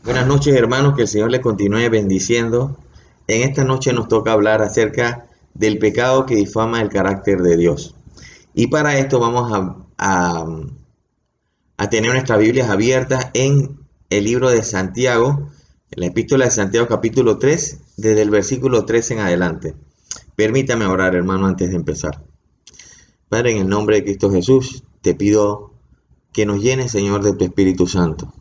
Buenas noches, hermanos, que el Señor les continúe bendiciendo. En esta noche nos toca hablar acerca del pecado que difama el carácter de Dios. Y para esto vamos a tener nuestras Biblias abiertas en el libro de Santiago, en la epístola de Santiago capítulo 3, desde el versículo 3 en adelante. Permítame orar, hermano, antes de empezar. Padre, en el nombre de Cristo Jesús, te pido que nos llenes, Señor, de tu Espíritu Santo.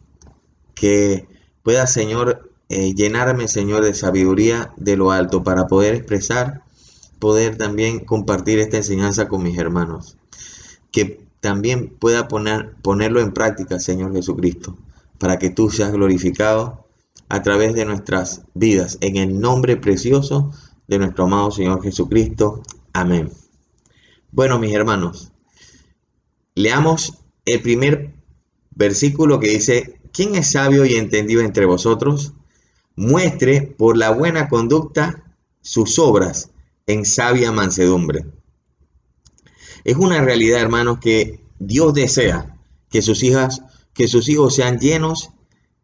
Que pueda, Señor, llenarme, Señor, de sabiduría de lo alto para poder expresar, poder también compartir esta enseñanza con mis hermanos. Que también pueda ponerlo en práctica, Señor Jesucristo, para que tú seas glorificado a través de nuestras vidas. En el nombre precioso de nuestro amado Señor Jesucristo. Amén. Bueno, mis hermanos, leamos el primer versículo que dice: ¿quién es sabio y entendido entre vosotros? Muestre por la buena conducta sus obras en sabia mansedumbre. Es una realidad, hermanos, que Dios desea que sus hijos sean llenos,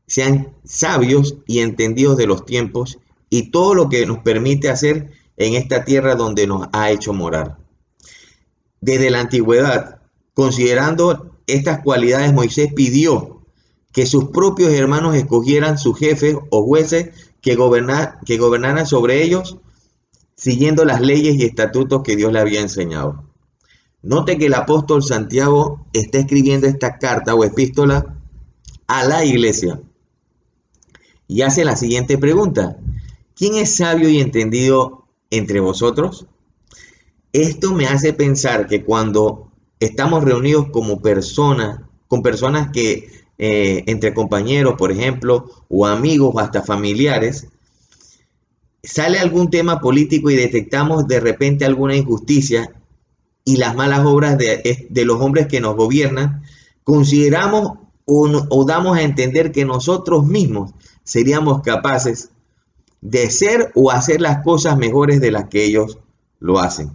sean sabios y entendidos de los tiempos y todo lo que nos permite hacer en esta tierra donde nos ha hecho morar. Desde la antigüedad, considerando estas cualidades, Moisés pidió que sus propios hermanos escogieran sus jefes o jueces que gobernaran sobre ellos, siguiendo las leyes y estatutos que Dios le había enseñado. Note que el apóstol Santiago está escribiendo esta carta o epístola a la iglesia y hace la siguiente pregunta: ¿quién es sabio y entendido entre vosotros? Esto me hace pensar que cuando estamos reunidos como personas, con personas que entre compañeros, por ejemplo, o amigos o hasta familiares, sale algún tema político y detectamos de repente alguna injusticia y las malas obras de los hombres que nos gobiernan, consideramos o damos a entender que nosotros mismos seríamos capaces de ser o hacer las cosas mejores de las que ellos lo hacen.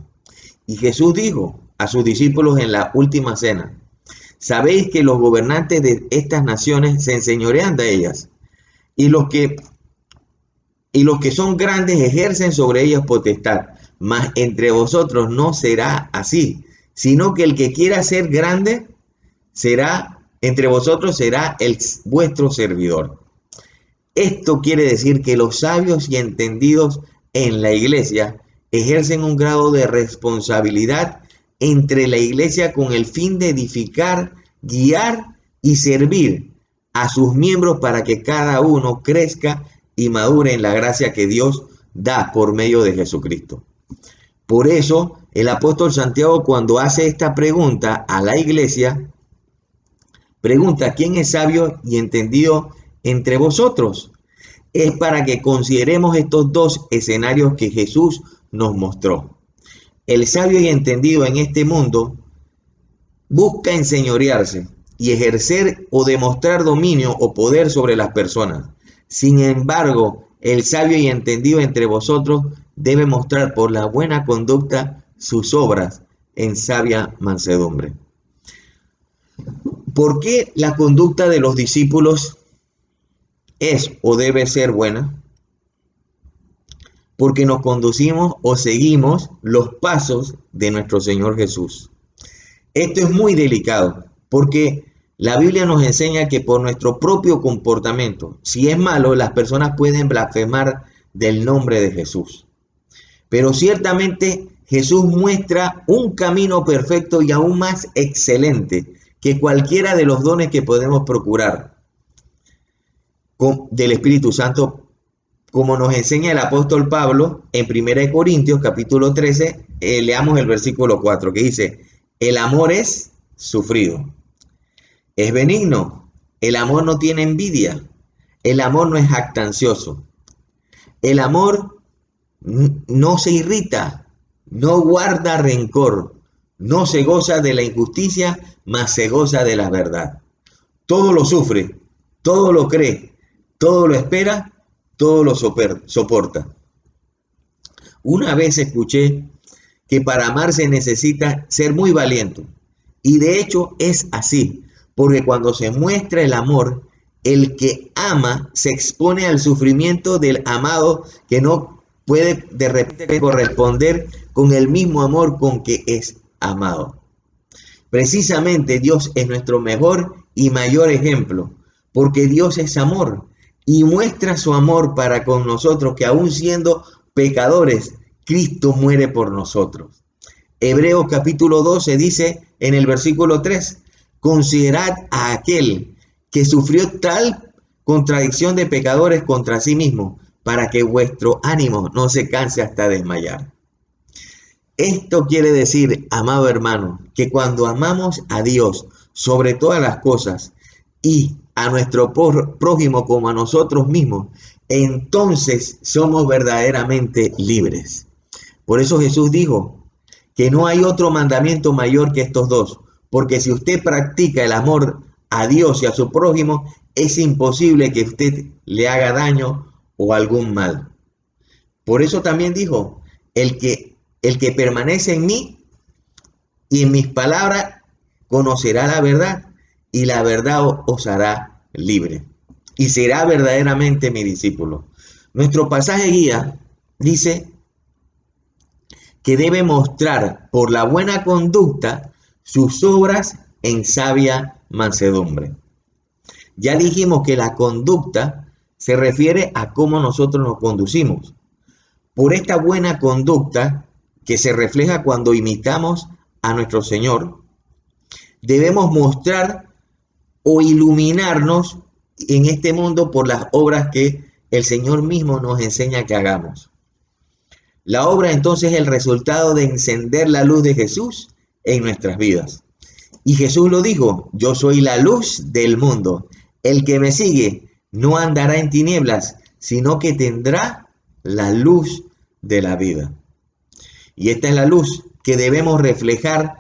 Y Jesús dijo a sus discípulos en la última cena: sabéis que los gobernantes de estas naciones se enseñorean de ellas, y los que son grandes ejercen sobre ellas potestad. Mas entre vosotros no será así, sino que el que quiera ser grande entre vosotros será vuestro servidor. Esto quiere decir que los sabios y entendidos en la iglesia ejercen un grado de responsabilidad entre la iglesia con el fin de edificar, guiar y servir a sus miembros para que cada uno crezca y madure en la gracia que Dios da por medio de Jesucristo. Por eso el apóstol Santiago, cuando hace esta pregunta a la iglesia, pregunta: ¿quién es sabio y entendido entre vosotros? Es para que consideremos estos dos escenarios que Jesús nos mostró. El sabio y entendido en este mundo busca enseñorearse y ejercer o demostrar dominio o poder sobre las personas. Sin embargo, el sabio y entendido entre vosotros debe mostrar por la buena conducta sus obras en sabia mansedumbre. ¿Por qué la conducta de los discípulos es o debe ser buena? Porque nos conducimos o seguimos los pasos de nuestro Señor Jesús. Esto es muy delicado porque la Biblia nos enseña que por nuestro propio comportamiento, si es malo, las personas pueden blasfemar del nombre de Jesús. Pero ciertamente Jesús muestra un camino perfecto y aún más excelente que cualquiera de los dones que podemos procurar del Espíritu Santo, como nos enseña el apóstol Pablo en 1 Corintios capítulo 13, leamos el versículo 4 que dice: el amor es sufrido, es benigno, el amor no tiene envidia, el amor no es jactancioso, el amor no se irrita, no guarda rencor, no se goza de la injusticia, mas se goza de la verdad. Todo lo sufre, todo lo cree, todo lo espera, todo lo soporta. Una vez escuché que para amar se necesita ser muy valiente. Y de hecho es así, porque cuando se muestra el amor, el que ama se expone al sufrimiento del amado, que no puede de repente corresponder con el mismo amor con que es amado. Precisamente Dios es nuestro mejor y mayor ejemplo, porque Dios es amor y muestra su amor para con nosotros, que aún siendo pecadores, Cristo muere por nosotros. Hebreos capítulo 12 dice en el versículo 3, considerad a aquel que sufrió tal contradicción de pecadores contra sí mismo, para que vuestro ánimo no se canse hasta desmayar. Esto quiere decir, amado hermano, que cuando amamos a Dios sobre todas las cosas y a nuestro prójimo como a nosotros mismos, entonces somos verdaderamente libres. Por eso Jesús dijo que no hay otro mandamiento mayor que estos dos, porque si usted practica el amor a Dios y a su prójimo, es imposible que usted le haga daño o algún mal. Por eso también dijo, el que permanece en mí y en mis palabras conocerá la verdad, y la verdad os hará libre y será verdaderamente mi discípulo. Nuestro pasaje guía dice que debe mostrar por la buena conducta sus obras en sabia mansedumbre. Ya dijimos que la conducta se refiere a cómo nosotros nos conducimos. Por esta buena conducta que se refleja cuando imitamos a nuestro Señor, debemos mostrar o iluminarnos en este mundo por las obras que el Señor mismo nos enseña que hagamos. La obra entonces es el resultado de encender la luz de Jesús en nuestras vidas. Y Jesús lo dijo, yo soy la luz del mundo. El que me sigue no andará en tinieblas, sino que tendrá la luz de la vida. Y esta es la luz que debemos reflejar,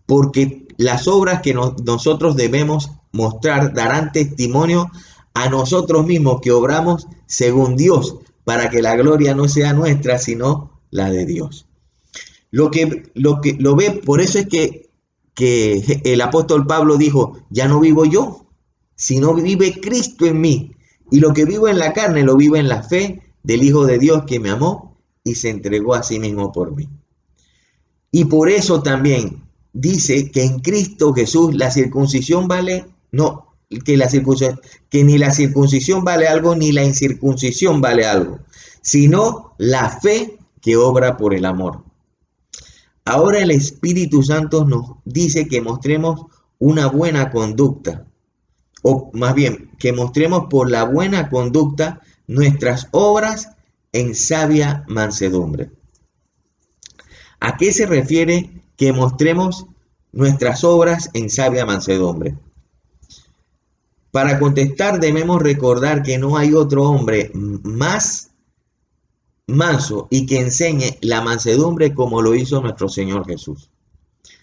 porque las obras que nosotros debemos mostrar darán testimonio a nosotros mismos que obramos según Dios, para que la gloria no sea nuestra, sino la de Dios. Lo ve, por eso es que el apóstol Pablo dijo, ya no vivo yo, sino vive Cristo en mí. Y lo que vivo en la carne, lo vivo en la fe del Hijo de Dios que me amó y se entregó a sí mismo por mí. Y por eso también dice que en Cristo Jesús la circuncisión vale, no, que ni la circuncisión vale algo, ni la incircuncisión vale algo, sino la fe que obra por el amor. Ahora el Espíritu Santo nos dice que mostremos una buena conducta, o más bien, que mostremos por la buena conducta nuestras obras en sabia mansedumbre. ¿A qué se refiere que mostremos nuestras obras en sabia mansedumbre? Para contestar debemos recordar que no hay otro hombre más manso y que enseñe la mansedumbre como lo hizo nuestro Señor Jesús.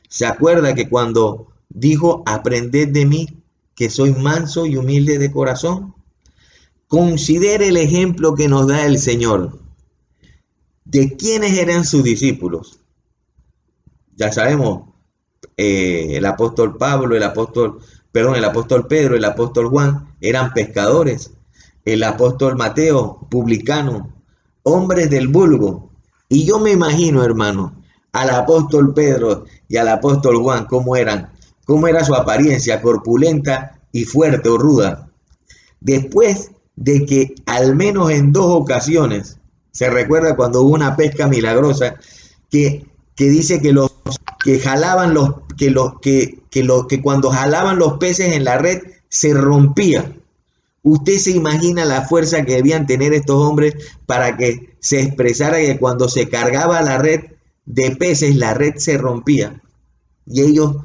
¿Se acuerda que cuando dijo, aprended de mí, que soy manso y humilde de corazón? Considere el ejemplo que nos da el Señor. ¿De quiénes eran sus discípulos? Ya sabemos, el apóstol Pablo, el apóstol Pedro, el apóstol Juan eran pescadores. El apóstol Mateo, publicano, hombres del vulgo. Y yo me imagino, hermano, al apóstol Pedro y al apóstol Juan, cómo era su apariencia, corpulenta y fuerte o ruda. Después de que al menos en 2 ocasiones, se recuerda cuando hubo una pesca milagrosa, que dice que los que jalaban que cuando jalaban los peces en la red se rompía. Usted se imagina la fuerza que debían tener estos hombres para que se expresara que cuando se cargaba la red de peces, la red se rompía y ellos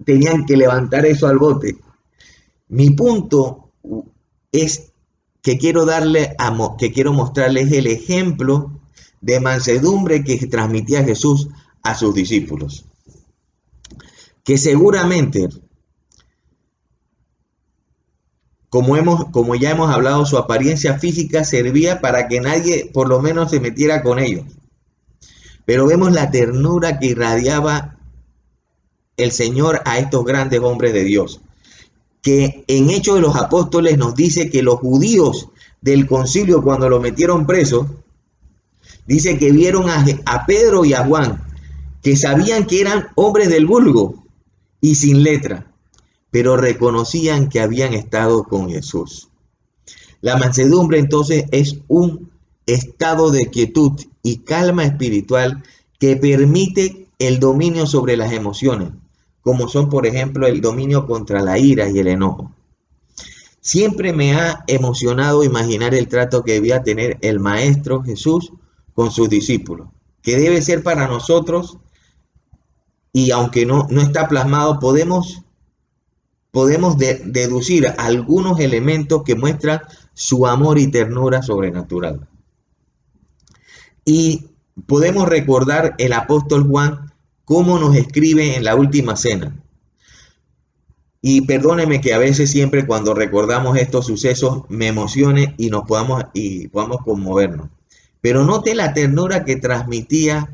tenían que levantar eso al bote. Mi punto es que quiero mostrarles el ejemplo de mansedumbre que transmitía Jesús a sus discípulos, que seguramente, como ya hemos hablado, su apariencia física servía para que nadie por lo menos se metiera con ellos, pero vemos la ternura que irradiaba el Señor a estos grandes hombres de Dios. que en Hechos de los Apóstoles nos dice que los judíos del concilio, cuando lo metieron preso, dice que vieron a Pedro y a Juan, que sabían que eran hombres del vulgo y sin letra, pero reconocían que habían estado con Jesús. La mansedumbre entonces es un estado de quietud y calma espiritual que permite el dominio sobre las emociones, como son por ejemplo el dominio contra la ira y el enojo. Siempre me ha emocionado imaginar el trato que debía tener el Maestro Jesús con sus discípulos, que debe ser para nosotros, y aunque no está plasmado, podemos deducir algunos elementos que muestran su amor y ternura sobrenatural. Y podemos recordar el apóstol Juan cómo nos escribe en la última cena. Y perdóneme que a veces siempre cuando recordamos estos sucesos me emocione y podamos conmovernos. Pero note la ternura que transmitía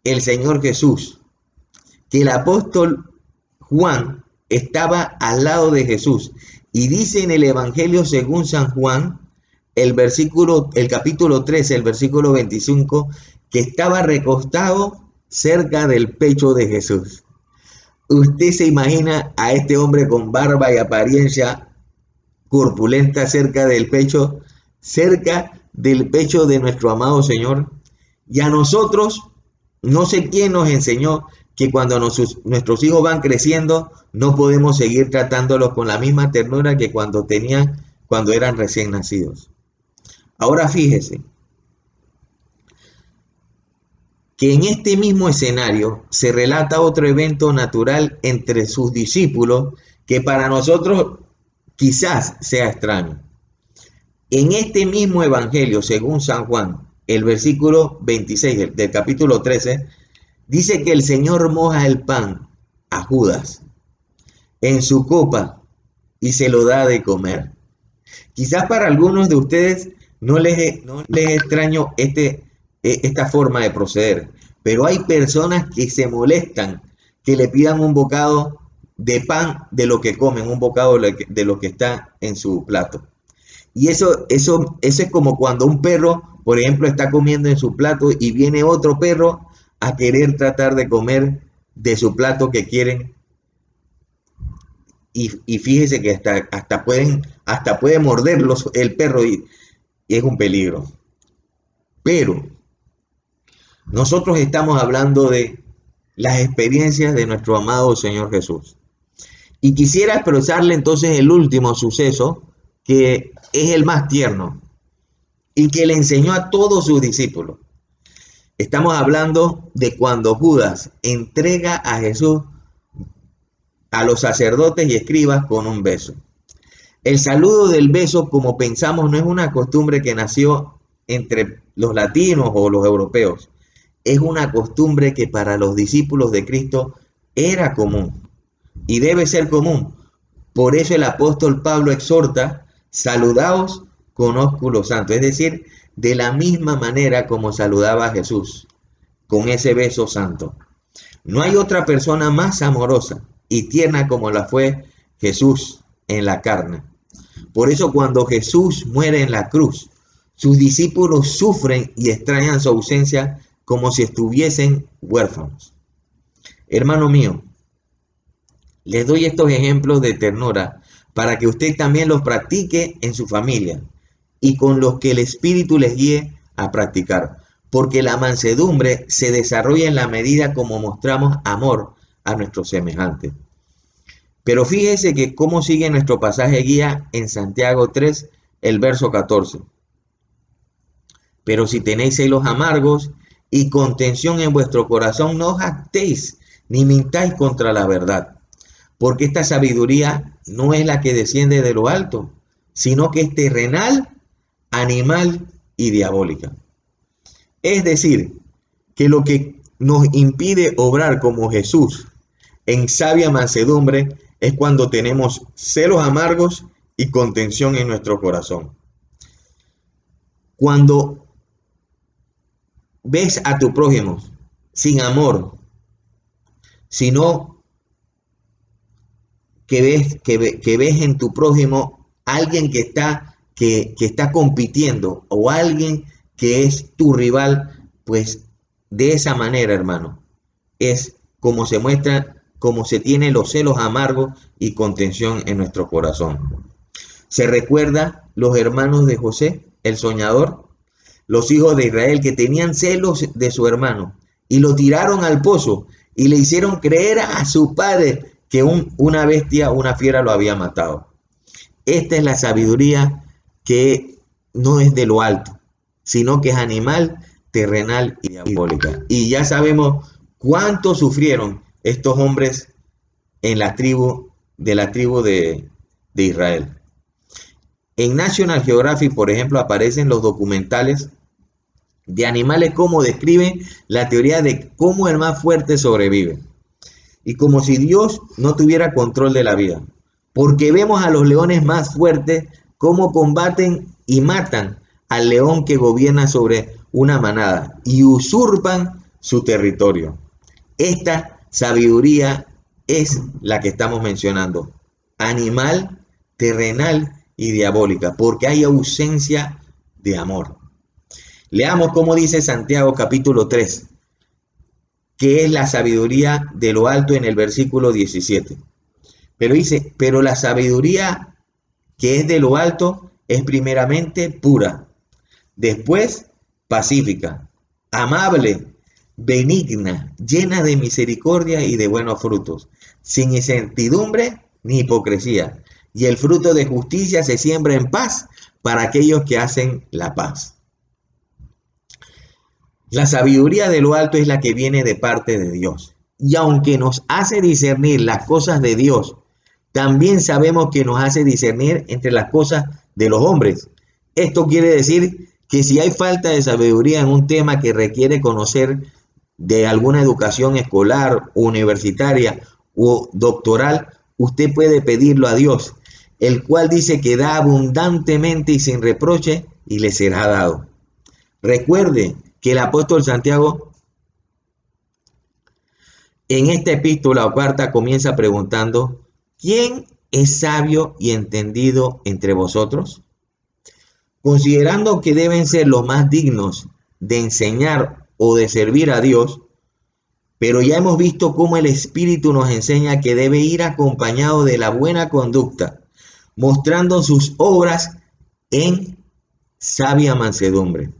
el Señor Jesús, que el apóstol Juan estaba al lado de Jesús. Y dice en el Evangelio según San Juan, el capítulo 13, el versículo 25, que estaba recostado cerca del pecho de Jesús. Usted se imagina a este hombre con barba y apariencia corpulenta cerca del pecho de nuestro amado Señor. Y a nosotros, no sé quién nos enseñó que cuando nuestros hijos van creciendo, no podemos seguir tratándolos con la misma ternura que cuando eran recién nacidos. Ahora fíjese que en este mismo escenario se relata otro evento natural entre sus discípulos que para nosotros quizás sea extraño. En este mismo evangelio, según San Juan, el versículo 26 del capítulo 13, dice que el Señor moja el pan a Judas en su copa y se lo da de comer. Quizás para algunos de ustedes no les extraño esta forma de proceder, pero hay personas que se molestan que le pidan un bocado de pan de lo que comen, un bocado de lo que está en su plato. Y eso es como cuando un perro, por ejemplo, está comiendo en su plato y viene otro perro a querer tratar de comer de su plato que quieren. Y fíjese que hasta puede morderlos el perro y es un peligro. Pero nosotros estamos hablando de las experiencias de nuestro amado Señor Jesús. Y quisiera expresarle entonces el último suceso, que es el más tierno y que le enseñó a todos sus discípulos. Estamos hablando de cuando Judas entrega a Jesús a los sacerdotes y escribas con un beso. El saludo del beso, como pensamos, no es una costumbre que nació entre los latinos o los europeos. Es una costumbre que para los discípulos de Cristo era común y debe ser común. Por eso el apóstol Pablo exhorta: saludaos con ósculo santo, es decir, de la misma manera como saludaba a Jesús, con ese beso santo. No hay otra persona más amorosa y tierna como la fue Jesús en la carne. Por eso cuando Jesús muere en la cruz, sus discípulos sufren y extrañan su ausencia como si estuviesen huérfanos. Hermano mío, les doy estos ejemplos de ternura para que usted también los practique en su familia y con los que el Espíritu les guíe a practicar, porque la mansedumbre se desarrolla en la medida como mostramos amor a nuestros semejantes. Pero fíjese que cómo sigue nuestro pasaje guía en Santiago 3, el verso 14. Pero si tenéis celos amargos y contención en vuestro corazón, no os jactéis ni mintáis contra la verdad, porque esta sabiduría no es la que desciende de lo alto, sino que es terrenal, animal y diabólica. Es decir, que lo que nos impide obrar como Jesús en sabia mansedumbre es cuando tenemos celos amargos y contención en nuestro corazón. Cuando ves a tu prójimo sin amor, sino que ves en tu prójimo alguien que está compitiendo o alguien que es tu rival, pues de esa manera, hermano, es como se muestra, como se tiene los celos amargos y contención en nuestro corazón. Se recuerda los hermanos de José, el soñador, los hijos de Israel que tenían celos de su hermano y lo tiraron al pozo y le hicieron creer a su padre que una bestia, una fiera lo había matado. Esta es la sabiduría que no es de lo alto, sino que es animal, terrenal y diabólica. Y ya sabemos cuánto sufrieron estos hombres en la tribu de Israel. En National Geographic, por ejemplo, aparecen los documentales de animales como describen la teoría de cómo el más fuerte sobrevive. Y como si Dios no tuviera control de la vida. Porque vemos a los leones más fuertes cómo combaten y matan al león que gobierna sobre una manada y usurpan su territorio. Esta sabiduría es la que estamos mencionando. Animal, terrenal y diabólica, porque hay ausencia de amor. Leamos cómo dice Santiago capítulo 3, que es la sabiduría de lo alto en el versículo 17. Pero dice, pero la sabiduría que es de lo alto es primeramente pura, después pacífica, amable, benigna, llena de misericordia y de buenos frutos, sin incertidumbre ni hipocresía. Y el fruto de justicia se siembra en paz para aquellos que hacen la paz. La sabiduría de lo alto es la que viene de parte de Dios. Y aunque nos hace discernir las cosas de Dios, también sabemos que nos hace discernir entre las cosas de los hombres. Esto quiere decir que si hay falta de sabiduría en un tema que requiere conocer de alguna educación escolar, universitaria o doctoral, usted puede pedirlo a Dios, el cual dice que da abundantemente y sin reproche y le será dado. Recuerde que el apóstol Santiago en esta epístola o carta comienza preguntando: ¿quién es sabio y entendido entre vosotros? Considerando que deben ser los más dignos de enseñar o de servir a Dios, pero ya hemos visto cómo el Espíritu nos enseña que debe ir acompañado de la buena conducta, mostrando sus obras en sabia mansedumbre.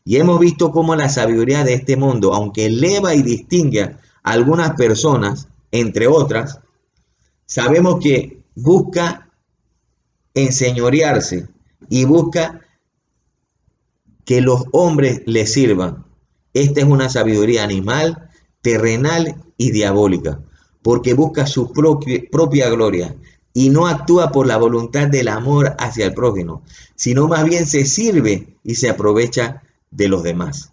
Y hemos visto cómo la sabiduría de este mundo, aunque eleva y distingue a algunas personas, entre otras, sabemos que busca enseñorearse y busca que los hombres le sirvan. Esta es una sabiduría animal, terrenal y diabólica, porque busca su propia gloria y no actúa por la voluntad del amor hacia el prójimo, sino más bien se sirve y se aprovecha de los demás.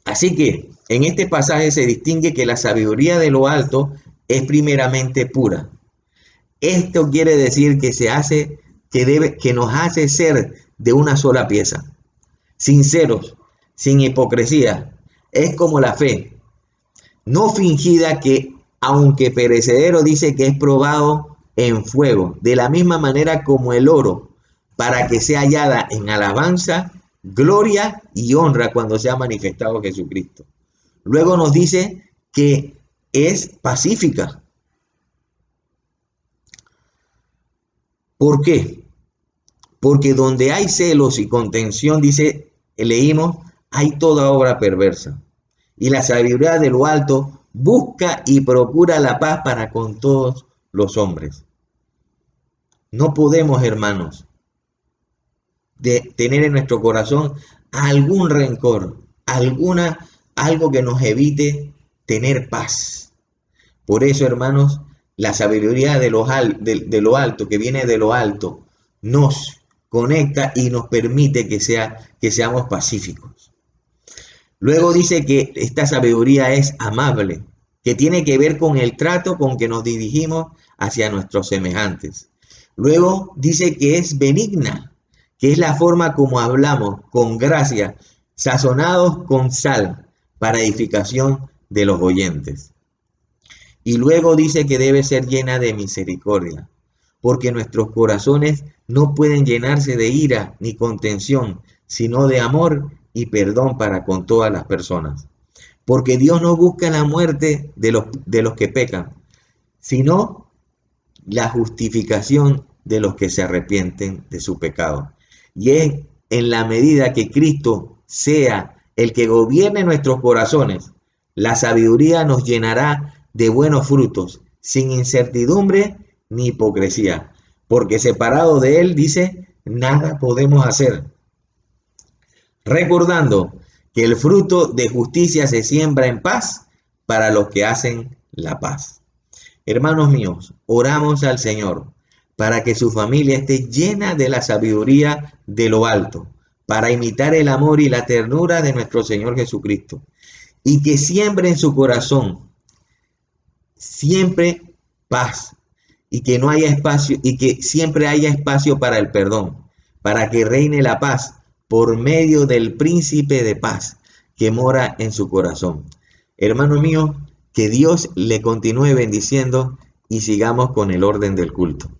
Así que en este pasaje se distingue que la sabiduría de lo alto es primeramente pura. Esto quiere decir que nos hace ser de una sola pieza, sinceros, sin hipocresía. Es como la fe, no fingida, que aunque perecedero dice que es probado en fuego, de la misma manera como el oro, para que sea hallada en alabanza, gloria y honra cuando sea manifestado Jesucristo. Luego nos dice que es pacífica. ¿Por qué? Porque donde hay celos y contención, leímos, hay toda obra perversa. Y la sabiduría de lo alto busca y procura la paz para con todos los hombres. No podemos, hermanos, tener en nuestro corazón algún rencor, algo que nos evite tener paz. Por eso, hermanos, la sabiduría de lo alto, que viene de lo alto, nos conecta y nos permite que seamos pacíficos. Luego dice que esta sabiduría es amable, que tiene que ver con el trato con que nos dirigimos hacia nuestros semejantes. Luego dice que es benigna, que es la forma como hablamos, con gracia, sazonados con sal, para edificación de los oyentes. Y luego dice que debe ser llena de misericordia, porque nuestros corazones no pueden llenarse de ira ni contención, sino de amor y perdón para con todas las personas. Porque Dios no busca la muerte de los que pecan, sino la justificación de los que se arrepienten de su pecado. Y es en la medida que Cristo sea el que gobierne nuestros corazones, la sabiduría nos llenará de buenos frutos, sin incertidumbre ni hipocresía, porque separado de Él, dice, nada podemos hacer. Recordando que el fruto de justicia se siembra en paz para los que hacen la paz. Hermanos míos, oramos al Señor para que su familia esté llena de la sabiduría de lo alto, para imitar el amor y la ternura de nuestro Señor Jesucristo, y que siembre en su corazón siempre paz, y que no haya espacio, y que siempre haya espacio para el perdón, para que reine la paz por medio del príncipe de paz que mora en su corazón. Hermano mío, que Dios le continúe bendiciendo y sigamos con el orden del culto.